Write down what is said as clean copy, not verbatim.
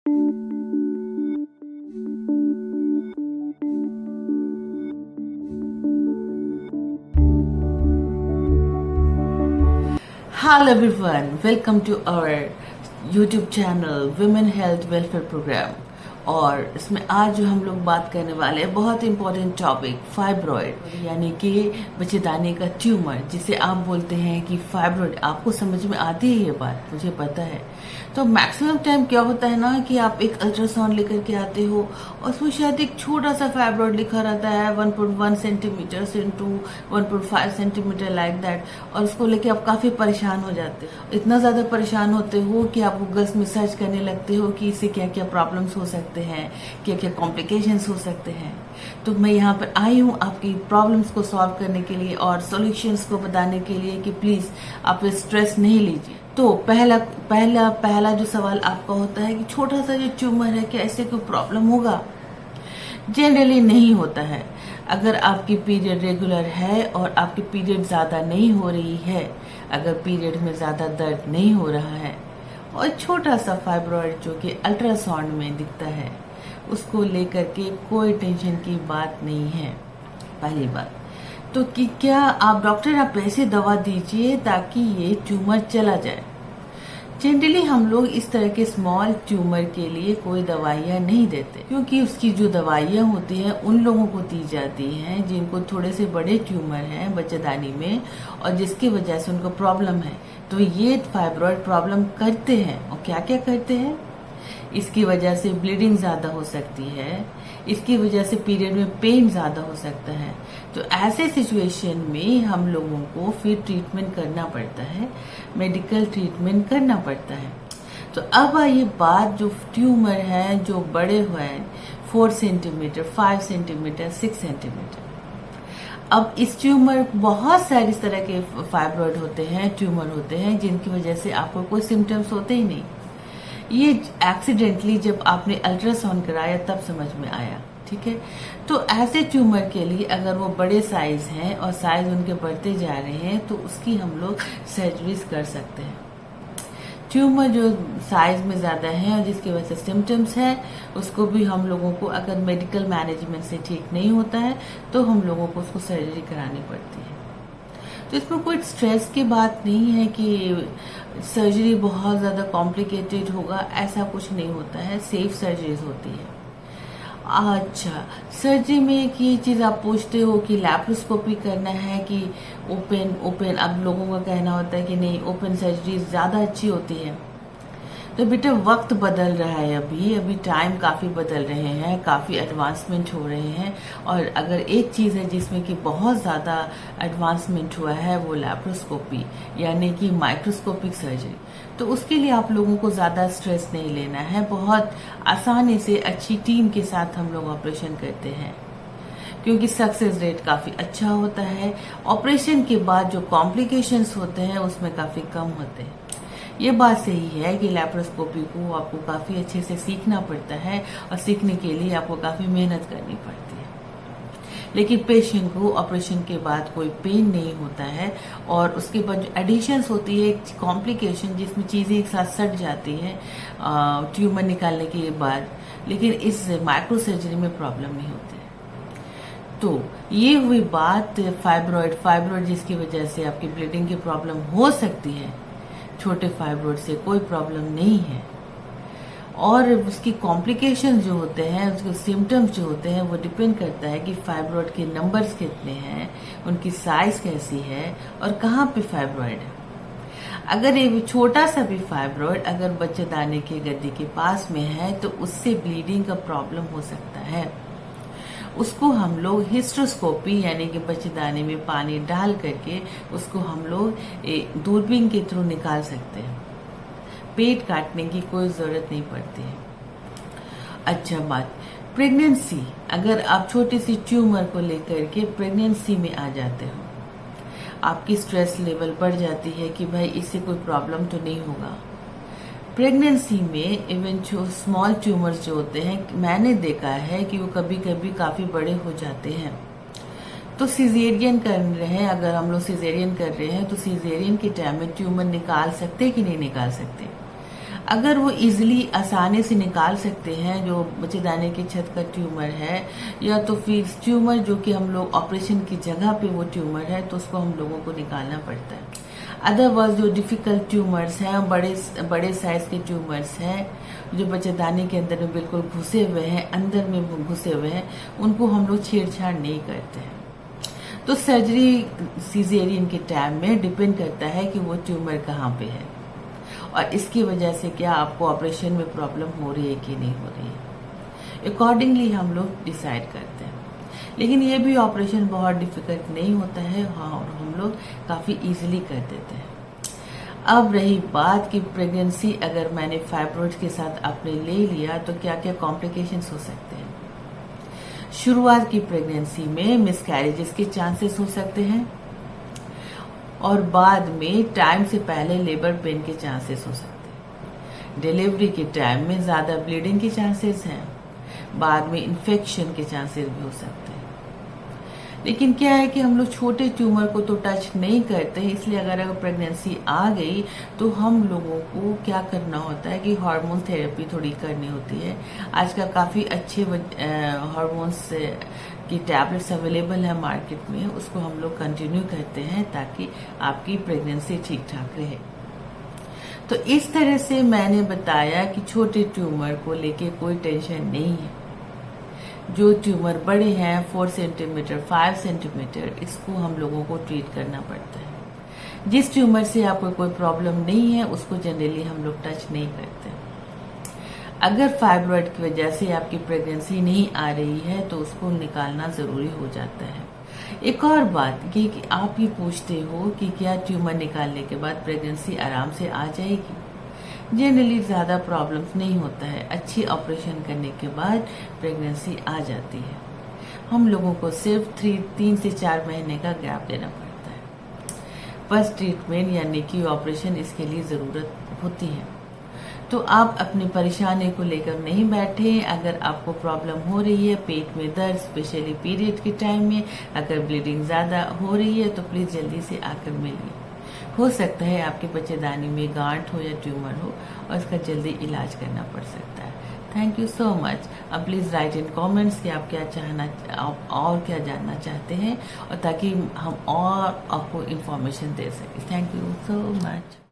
Hello everyone, welcome to our YouTube channel Women Health Welfare Program। और इसमें आज जो हम लोग बात करने वाले हैं बहुत इंपॉर्टेंट टॉपिक फाइब्रॉइड यानी कि बच्चेदानी का ट्यूमर, जिसे आप बोलते हैं कि फाइब्रॉइड। आपको समझ में आती है ये बात, मुझे पता है। तो मैक्सिमम टाइम क्या होता है ना कि आप एक अल्ट्रासाउंड लेकर के आते हो और उसमें शायद एक छोटा सा फाइब्रॉइड लिखा रहता है 1.1 centimetre into 1.5 centimetre like that, और उसको लेके आप काफी परेशान हो जाते हो। इतना ज्यादा परेशान होते हो कि आप गूगल्स में सर्च करने लगते हो कि इससे क्या क्या प्रॉब्लम्स हो सकते हैं, क्या क्या कॉम्प्लिकेशंस हो सकते हैं। तो मैं यहाँ पर आई हूँ आपकी प्रॉब्लम्स को सॉल्व करने के लिए और सॉल्यूशंस को बताने के लिए कि प्लीज आप स्ट्रेस नहीं लीजिए। तो पहला जो सवाल आपका होता है कि छोटा सा जो ट्यूमर है, क्या इससे कोई प्रॉब्लम होगा? जनरली नहीं होता है। अगर आपकी पीरियड रेगुलर है और आपकी पीरियड ज्यादा नहीं हो रही है, अगर पीरियड में ज्यादा दर्द नहीं हो रहा है और छोटा सा फाइब्रॉइड जो कि अल्ट्रासाउंड में दिखता है, उसको लेकर के कोई टेंशन की बात नहीं है। पहली बात तो कि क्या आप डॉक्टर आप ऐसे दवा दीजिए ताकि ये ट्यूमर चला जाए। जनरली हम लोग इस तरह के स्मॉल ट्यूमर के लिए कोई दवाइयाँ नहीं देते, क्योंकि उसकी जो दवाइयाँ होती हैं उन लोगों को दी जाती हैं जिनको थोड़े से बड़े ट्यूमर हैं बच्चेदानी में और जिसकी वजह से उनको प्रॉब्लम है। तो ये फाइब्रॉइड प्रॉब्लम करते हैं, और क्या क्या करते हैं? इसकी वजह से ब्लीडिंग ज्यादा हो सकती है, इसकी वजह से पीरियड में पेन ज्यादा हो सकता है। तो ऐसे सिचुएशन में हम लोगों को फिर ट्रीटमेंट करना पड़ता है, मेडिकल ट्रीटमेंट करना पड़ता है। तो अब आइए बात जो ट्यूमर है जो बड़े हुए हैं 4 सेंटीमीटर, 5 सेंटीमीटर, 6 सेंटीमीटर। अब इस ट्यूमर बहुत सारे इस तरह के फाइब्रॉइड होते हैं, ट्यूमर होते हैं जिनकी वजह से आपको कोई सिम्टम्स होते ही नहीं। ये एक्सीडेंटली जब आपने अल्ट्रासाउंड कराया तब समझ में आया, ठीक है। तो ऐसे ट्यूमर के लिए अगर वो बड़े साइज हैं और साइज उनके बढ़ते जा रहे हैं तो उसकी हम लोग सर्जरीज कर सकते हैं। ट्यूमर जो साइज में ज्यादा है और जिसकी वजह से सिम्टम्स है, उसको भी हम लोगों को अगर मेडिकल मैनेजमेंट से ठीक नहीं होता है तो हम लोगों को उसको सर्जरी करानी पड़ती है। तो इसमें कोई स्ट्रेस की बात नहीं है कि सर्जरी बहुत ज्यादा कॉम्प्लिकेटेड होगा, ऐसा कुछ नहीं होता है। सेफ सर्जरीज होती है। अच्छा, सर्जरी में एक ये चीज आप पूछते हो कि लैप्रोस्कोपी करना है कि ओपन। अब लोगों का कहना होता है कि नहीं, ओपन सर्जरी ज्यादा अच्छी होती है। तो बेटा वक्त बदल रहा है, अभी टाइम काफी बदल रहे हैं, काफी एडवांसमेंट हो रहे हैं। और अगर एक चीज है जिसमें कि बहुत ज्यादा एडवांसमेंट हुआ है वो लैप्रोस्कोपी यानी कि माइक्रोस्कोपिक सर्जरी। तो उसके लिए आप लोगों को ज्यादा स्ट्रेस नहीं लेना है, बहुत आसानी से अच्छी टीम के साथ हम लोग ऑपरेशन करते हैं, क्योंकि सक्सेस रेट काफी अच्छा होता है। ऑपरेशन के बाद जो कॉम्प्लिकेशंस होते हैं उसमें काफी कम होते हैं। ये बात सही है कि लैप्रोस्कोपी को आपको काफी अच्छे से सीखना पड़ता है और सीखने के लिए आपको काफी मेहनत करनी पड़ती है। लेकिन पेशेंट को ऑपरेशन के बाद कोई पेन नहीं होता है। और उसके बाद जो एडिशंस होती है कॉम्प्लिकेशन, जिसमें चीजें एक साथ सट जाती हैं ट्यूमर निकालने के बाद, लेकिन इस माइक्रो सर्जरी में प्रॉब्लम नहीं होती है। तो ये हुई बात फाइब्रॉइड जिसकी वजह से आपकी ब्लीडिंग की प्रॉब्लम हो सकती है। छोटे फाइब्रॉइड से कोई प्रॉब्लम नहीं है। और उसकी कॉम्प्लिकेशन जो होते हैं, उसके सिम्टम्स जो होते हैं, वो डिपेंड करता है कि फाइब्रॉइड के नंबर्स कितने हैं, उनकी साइज कैसी है और कहाँ पे फाइब्रॉइड है। अगर ये छोटा सा भी फाइब्रॉइड अगर बच्चेदानी की गद्दी के पास में है तो उससे ब्लीडिंग का प्रॉब्लम हो सकता है। उसको हम लोग हिस्ट्रोस्कोपी यानी कि बच्चेदानी में पानी डाल करके उसको हम लोग दूरबीन के थ्रू निकाल सकते हैं। पेट काटने की कोई जरूरत नहीं पड़ती है। अच्छा बात, प्रेगनेंसी, अगर आप छोटी सी ट्यूमर को लेकर के प्रेगनेंसी में आ जाते हो, आपकी स्ट्रेस लेवल बढ़ जाती है कि भाई इससे कोई प्रॉब्लम तो नहीं होगा। प्रेगनेंसी में इवन जो स्मॉल ट्यूमर्स जो होते हैं, मैंने देखा है कि वो कभी कभी काफी बड़े हो जाते हैं। तो सिजेरियन कर रहे हैं, अगर हम लोग सिजेरियन कर रहे हैं तो सिजेरियन के टाइम में ट्यूमर निकाल सकते कि नहीं निकाल सकते? अगर वो इजीली आसानी से निकाल सकते हैं जो बच्चेदानी की छत का ट्यूमर है, या तो फिर ट्यूमर जो कि हम लोग ऑपरेशन की जगह पे वो ट्यूमर है तो उसको हम लोगों को निकालना पड़ता है। अदरवाइज जो डिफिकल्ट ट्यूमर्स हैं, बड़े साइज के ट्यूमर्स हैं जो बच्चेदानी के अंदर में बिल्कुल घुसे हुए हैं, अंदर में घुसे हुए हैं, उनको हम लोग छेड़छाड़ नहीं करते हैं। तो सर्जरी सीजेरियन के टाइम में डिपेंड करता है कि वो ट्यूमर कहाँ पे है और इसकी वजह से क्या आपको ऑपरेशन में प्रॉब्लम हो रही है कि नहीं हो रही है, अकॉर्डिंगली हम लोग डिसाइड करते हैं। लेकिन ये भी ऑपरेशन बहुत डिफिकल्ट नहीं होता है, हाँ, और हम लोग काफ़ी इजीली कर देते हैं। अब रही बात कि प्रेगनेंसी अगर मैंने फाइब्रॉइड के साथ आपने ले लिया तो क्या क्या कॉम्प्लिकेशंस हो सकते हैं। शुरुआत की प्रेगनेंसी में मिसकैरेजेस के चांसेस हो सकते हैं और बाद में टाइम से पहले लेबर पेन के चांसेस हो सकते हैं। डिलीवरी के टाइम में ज़्यादा ब्लीडिंग के चांसेस हैं, बाद में इन्फेक्शन के चांसेस भी हो सकते हैं। लेकिन क्या है कि हम लोग छोटे ट्यूमर को तो टच नहीं करते हैं, इसलिए अगर प्रेगनेंसी आ गई तो हम लोगों को क्या करना होता है कि हार्मोन थेरेपी थोड़ी करनी होती है। आजकल काफ़ी अच्छे हार्मोन्स की टैबलेट्स अवेलेबल है मार्केट में, उसको हम लोग कंटिन्यू करते हैं ताकि आपकी प्रेगनेंसी ठीक ठाक रहे। तो इस तरह से मैंने बताया कि छोटे ट्यूमर को लेके कोई टेंशन नहीं है। जो ट्यूमर बड़े हैं 4 सेंटीमीटर 5 सेंटीमीटर, इसको हम लोगों को ट्रीट करना पड़ता है। जिस ट्यूमर से आपको कोई प्रॉब्लम नहीं है उसको जनरली हम लोग टच नहीं करते। अगर फाइब्रॉइड की वजह से आपकी प्रेगनेंसी नहीं आ रही है तो उसको निकालना ज़रूरी हो जाता है। एक और बात ये कि आप ये पूछते हो कि क्या ट्यूमर निकालने के बाद प्रेगनेंसी आराम से आ जाएगी। जनरली ज़्यादा प्रॉब्लम्स नहीं होता है, अच्छी ऑपरेशन करने के बाद प्रेगनेंसी आ जाती है। हम लोगों को सिर्फ 3 से 4 महीने का गैप देना पड़ता है। फर्स्ट ट्रीटमेंट यानी कि ऑपरेशन इसके लिए ज़रूरत होती है। तो आप अपनी परेशानी को लेकर नहीं बैठे। अगर आपको प्रॉब्लम हो रही है, पेट में दर्द, स्पेशली पीरियड के टाइम में अगर ब्लीडिंग ज़्यादा हो रही है तो प्लीज़ जल्दी से आकर मिलिए। हो सकता है आपके बच्चेदानी में गांठ हो या ट्यूमर हो और इसका जल्दी इलाज करना पड़ सकता है। Thank you so much. अब प्लीज़ राइट इन कमेंट्स कि आप और क्या जानना चाहते हैं और ताकि हम और आपको इन्फॉर्मेशन दे सकें। Thank you so much.